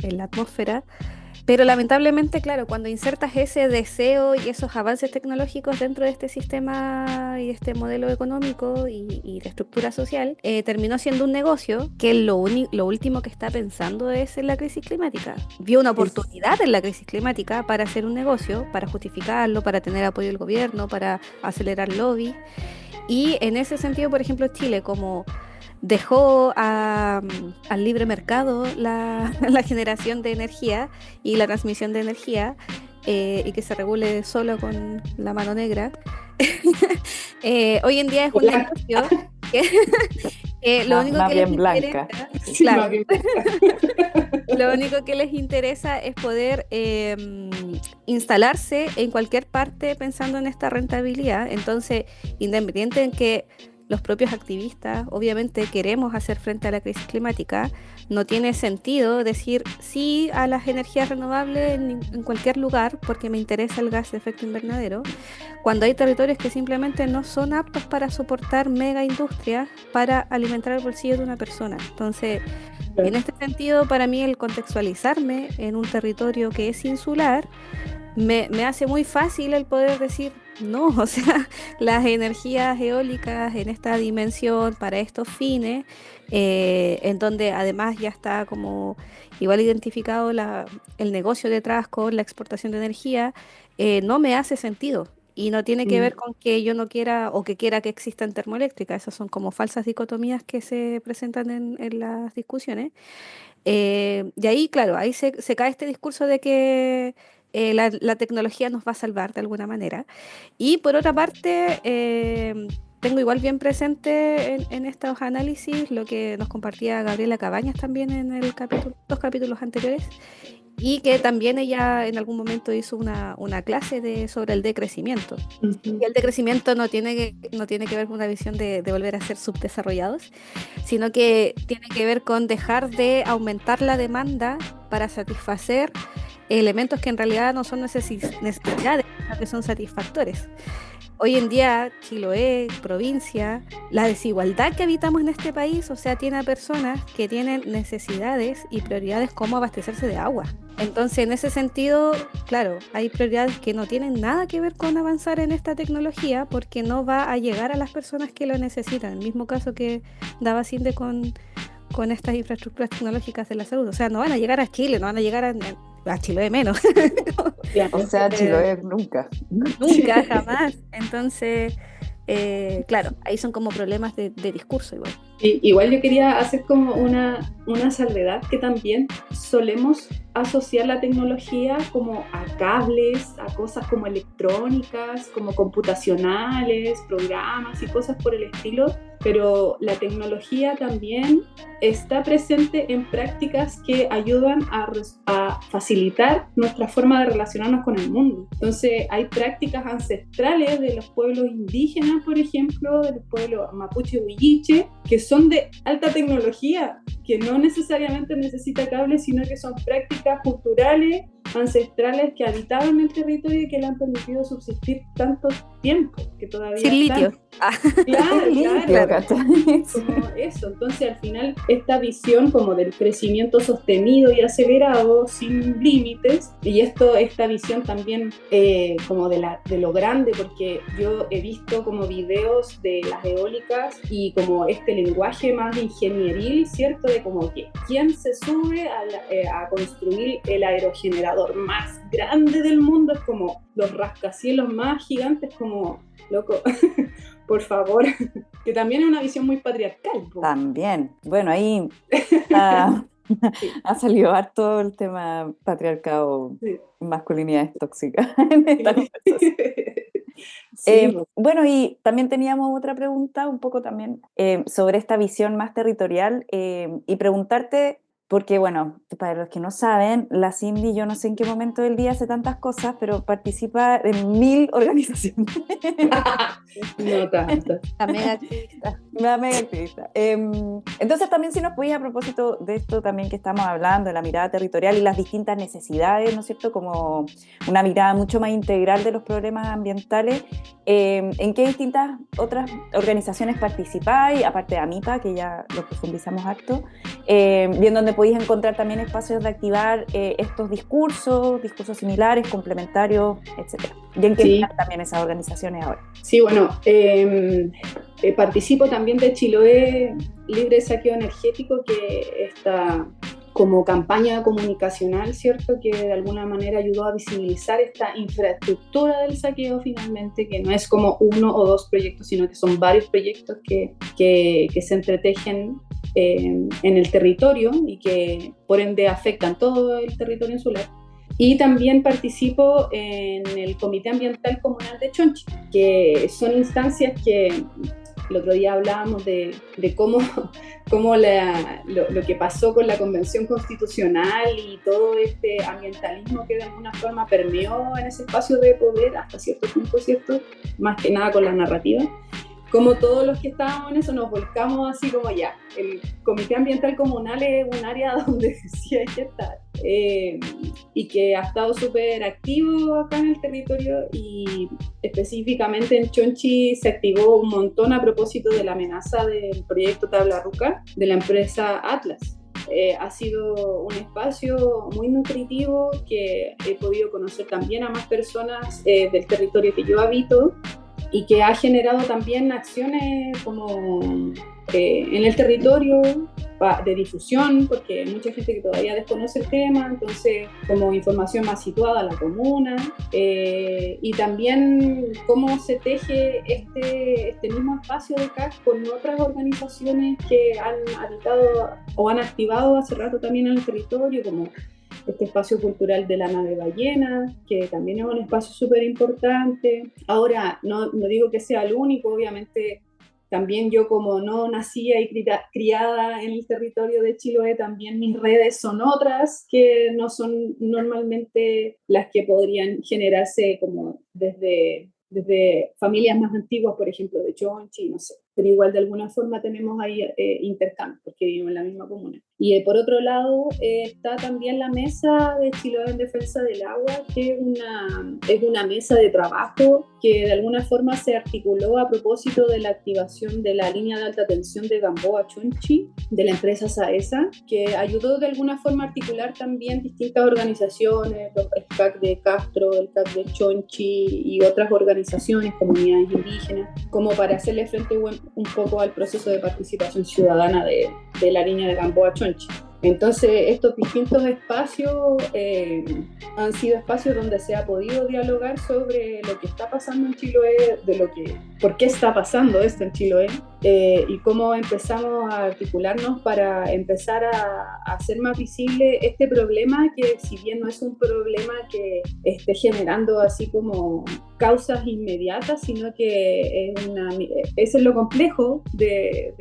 en la atmósfera, pero lamentablemente, claro, cuando insertas ese deseo y esos avances tecnológicos dentro de este sistema y este modelo económico y de estructura social, terminó siendo un negocio que lo último que está pensando es en la crisis climática. Vio una oportunidad en la crisis climática para hacer un negocio, para justificarlo, para tener apoyo del gobierno, para acelerar lobby. Y en ese sentido, por ejemplo, Chile, como dejó al libre mercado la generación de energía y la transmisión de energía, y que se regule solo con la mano negra. Hoy en día es un negocio que lo único que les interesa, claro, lo único que les interesa es poder instalarse en cualquier parte pensando en esta rentabilidad. Entonces, independiente en que los propios activistas obviamente queremos hacer frente a la crisis climática, no tiene sentido decir sí a las energías renovables en cualquier lugar porque me interesa el gas de efecto invernadero, cuando hay territorios que simplemente no son aptos para soportar mega industrias para alimentar el bolsillo de una persona. Entonces, en este sentido, para mí el contextualizarme en un territorio que es insular me hace muy fácil el poder decir no, o sea, las energías eólicas en esta dimensión para estos fines, en donde además ya está como igual identificado el negocio detrás con la exportación de energía, no me hace sentido. Y no tiene que ver con que yo no quiera o que quiera que existan termoeléctricas. Esas son como falsas dicotomías que se presentan en las discusiones. Y ahí, claro, ahí se cae este discurso de que la tecnología nos va a salvar de alguna manera. Y por otra parte, tengo igual bien presente en estos análisis lo que nos compartía Gabriela Cabañas también en el dos capítulos anteriores, y que también ella en algún momento hizo una clase sobre el decrecimiento. Ujú. Y el decrecimiento no tiene que ver con una visión de volver a ser subdesarrollados, sino que tiene que ver con dejar de aumentar la demanda para satisfacer elementos que en realidad no son necesidades, sino que son satisfactores. Hoy en día, Chiloé, provincia, la desigualdad que habitamos en este país, o sea, tiene a personas que tienen necesidades y prioridades como abastecerse de agua. Entonces, en ese sentido, claro, hay prioridades que no tienen nada que ver con avanzar en esta tecnología porque no va a llegar a las personas que lo necesitan. El mismo caso que daba Cinde con estas infraestructuras tecnológicas de la salud. O sea, no van a llegar a Chile, no van a llegar a Chiloé menos. Claro. O sea, Chiloé nunca. Nunca, jamás. Entonces, claro, ahí son como problemas de discurso igual. Igual yo quería hacer como una salvedad que también solemos asociar la tecnología como a cables, a cosas como electrónicas, como computacionales, programas y cosas por el estilo, pero la tecnología también está presente en prácticas que ayudan a facilitar nuestra forma de relacionarnos con el mundo. Entonces hay prácticas ancestrales de los pueblos indígenas, por ejemplo, de los pueblos mapuche huilliche, que son de alta tecnología, que no necesariamente necesita cables, sino que son prácticas culturales, ancestrales que habitaban el territorio y que le han permitido subsistir tanto tiempo, que todavía Sin están. litio. Claro. Como eso, entonces al final esta visión como del crecimiento sostenido y acelerado, sin límites, y esta visión también como de lo grande, porque yo he visto como videos de las eólicas y como este lenguaje más ingenieril, ¿cierto? De como que quién se sube a construir el aerogenerador más grande del mundo, es como los rascacielos más gigantes, como loco, por favor, que también es una visión muy patriarcal. También. Bueno, ahí Sí. ha salido harto el tema patriarcado, Sí. masculinidades tóxicas en esta conversación. Sí, Bueno, y también teníamos otra pregunta, un poco también sobre esta visión más territorial, y preguntarte, porque bueno, para los que no saben, la Cindy, yo no sé en qué momento del día hace tantas cosas, pero participa en 1000 organizaciones. no tanto. La mega activista. Una mega activista. Entonces también si nos podías, a propósito de esto también que estamos hablando, de la mirada territorial y las distintas necesidades, ¿no es cierto? Como una mirada mucho más integral de los problemas ambientales, ¿en qué distintas otras organizaciones participáis? Aparte de AMIPA, que ya lo profundizamos harto, y en donde podéis encontrar también espacios de activar estos discursos similares, complementarios, etc. ¿Y en qué Sí. están también esas organizaciones ahora? Sí, bueno, participo también de Chiloé Libre de Saqueo Energético, que está como campaña comunicacional, ¿cierto? Que de alguna manera ayudó a visibilizar esta infraestructura del saqueo finalmente, que no es como uno o dos proyectos, sino que son varios proyectos que se entretejen en el territorio y que por ende afectan todo el territorio insular. Y también participo en el Comité Ambiental Comunal de Chonchi, que son instancias que el otro día hablábamos de cómo lo que pasó con la Convención Constitucional y todo este ambientalismo que de alguna forma permeó en ese espacio de poder hasta cierto punto, ¿cierto? Más que nada con la narrativa. Como todos los que estábamos en eso nos volcamos así como ya, el Comité Ambiental Comunal es un área donde sí hay que estar, y que ha estado súper activo acá en el territorio, y específicamente en Chonchi se activó un montón a propósito de la amenaza del proyecto Tabla Ruca de la empresa Atlas. Ha sido un espacio muy nutritivo que he podido conocer también a más personas del territorio que yo habito, y que ha generado también acciones como en el territorio de difusión, porque hay mucha gente que todavía desconoce el tema, entonces como información más situada a la comuna, y también cómo se teje este mismo espacio de CAC con otras organizaciones que han habitado o han activado hace rato también en el territorio, como este espacio cultural de la nave ballena, que también es un espacio súper importante. Ahora, no digo que sea el único, obviamente también yo como no nacía y criada en el territorio de Chiloé, también mis redes son otras que no son normalmente las que podrían generarse como desde familias más antiguas, por ejemplo, de Chonchi, no sé. Pero igual de alguna forma tenemos ahí intercambio, porque vivimos en la misma comuna. Y por otro lado está también la mesa de Chiloé en defensa del agua, que es una mesa de trabajo que de alguna forma se articuló a propósito de la activación de la línea de alta tensión de Gamboa Chonchi, de la empresa Saesa, que ayudó de alguna forma a articular también distintas organizaciones, el CAC de Castro, el CAC de Chonchi y otras organizaciones, comunidades indígenas, como para hacerle frente un poco al proceso de participación ciudadana de la línea de Gamboa Chonchi. Entonces, estos distintos espacios han sido espacios donde se ha podido dialogar sobre lo que está pasando en Chiloé, por qué está pasando esto en Chiloé, y cómo empezamos a articularnos para empezar a hacer más visible este problema, que si bien no es un problema que esté generando así como causas inmediatas, sino que ese es lo complejo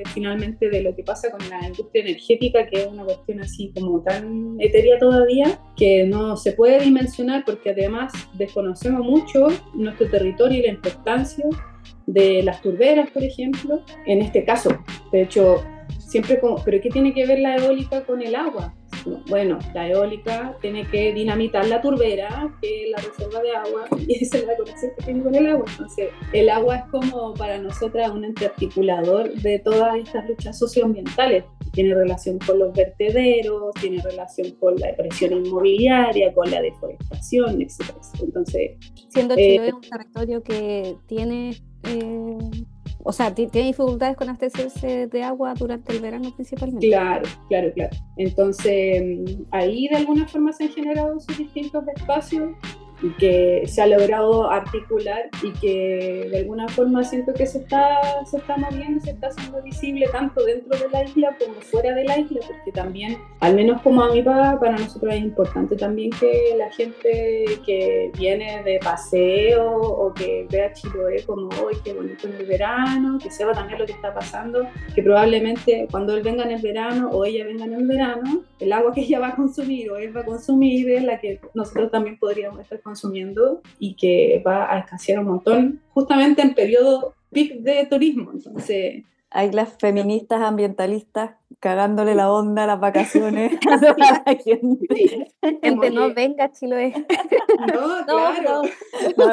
finalmente de lo que pasa con la industria energética, que es una cuestión así como tan etérea todavía, que no se puede dimensionar porque además desconocemos mucho nuestro territorio y la importancia de las turberas, por ejemplo, en este caso. De hecho, siempre ¿pero qué tiene que ver la eólica con el agua? Bueno, la eólica tiene que dinamitar la turbera, que es la reserva de agua, y esa es la conexión que tiene con el agua. Entonces, el agua es como para nosotras un ente articulador de todas estas luchas socioambientales. Tiene relación con los vertederos, tiene relación con la presión inmobiliaria, con la deforestación, etc. Entonces, siendo Chiloé un territorio que tiene tiene dificultades con abastecerse de agua durante el verano principalmente. Claro. Entonces, ahí de alguna forma se han generado esos distintos espacios y que se ha logrado articular y que de alguna forma siento que se está moviendo, se está haciendo visible tanto dentro de la isla como fuera de la isla, porque también, al menos como a mí para nosotros es importante también que la gente que viene de paseo o que vea Chiloé como hoy, qué bonito en el verano, que sepa también lo que está pasando, que probablemente cuando él venga en el verano o ella venga en el verano, el agua que ella va a consumir o él va a consumir es la que nosotros también podríamos estar consumiendo y que va a escasear un montón justamente en periodo peak de turismo. Entonces, hay las feministas ambientalistas cagándole la onda a las vacaciones a la gente. Gente, no venga a Chiloé. No, claro. No,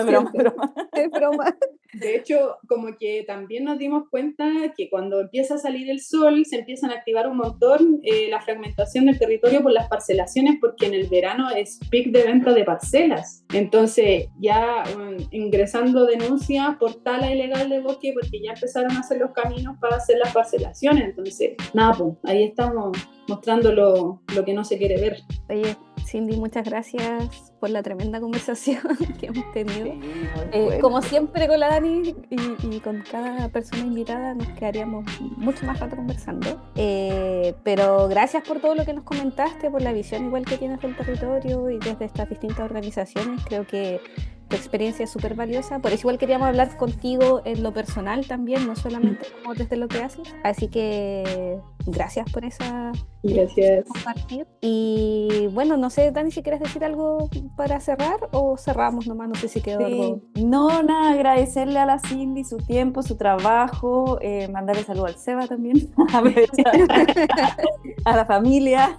es broma. De hecho, como que también nos dimos cuenta que cuando empieza a salir el sol se empiezan a activar un montón la fragmentación del territorio por las parcelaciones, porque en el verano es pic de venta de parcelas. Entonces ya ingresando denuncias por tala ilegal de bosque, porque ya empezaron a hacer los caminos para hacer las parcelaciones. Entonces, nada, pues ahí estamos mostrando lo que no se quiere ver. Oye, Cindy, muchas gracias por la tremenda conversación que hemos tenido. Sí, bueno. Como siempre con la Dani y con cada persona invitada nos quedaríamos mucho más rato conversando. Pero gracias por todo lo que nos comentaste, por la visión igual que tienes del territorio y desde estas distintas organizaciones. Creo que tu experiencia es súper valiosa. Por eso igual queríamos hablar contigo en lo personal también, no solamente como desde lo que haces. Así que gracias por esa compartir. Y bueno, no sé, Dani, si quieres decir algo para cerrar o cerramos nomás, no sé si quedó algo. No, nada, agradecerle a la Cindy su tiempo, su trabajo, mandarle saludos al Seba también, a la familia.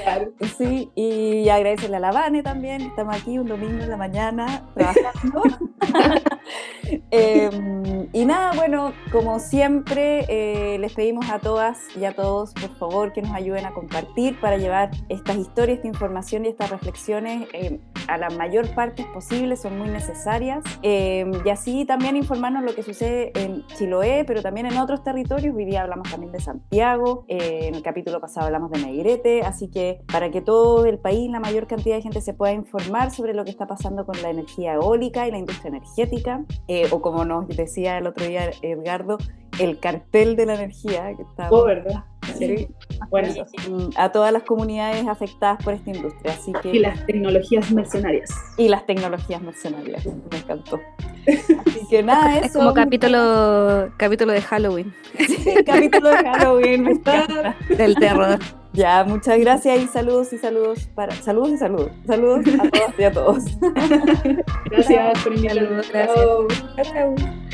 Claro. Sí, y agradecerle a la Vane también, estamos aquí un domingo en la mañana trabajando. Y nada, bueno, como siempre, les pedimos a todas y a todos, por favor, que nos ayuden a compartir para llevar estas historias, esta información y estas reflexiones a la mayor parte posible, son muy necesarias. Y así también informarnos lo que sucede en Chiloé, pero también en otros territorios. Hoy día hablamos también de Santiago, en el capítulo pasado hablamos de Negrete, así que para que todo el país, la mayor cantidad de gente se pueda informar sobre lo que está pasando con la energía eólica y la industria energética, o como nos decía el otro día Edgardo, el cartel de la energía que está... ¿verdad? Sí. Bueno, eso sí. a todas las comunidades afectadas por esta industria. Así que, Y las tecnologías mercenarias. y las tecnologías mercenarias, me encantó. Así que nada, eso. Es como capítulo de Halloween, Sí, capítulo de Halloween, me encanta. del terror. Ya, muchas gracias y saludos saludos a todas y a todos. Gracias por invitarme. Saludos, gracias. Chao. Chao, chao.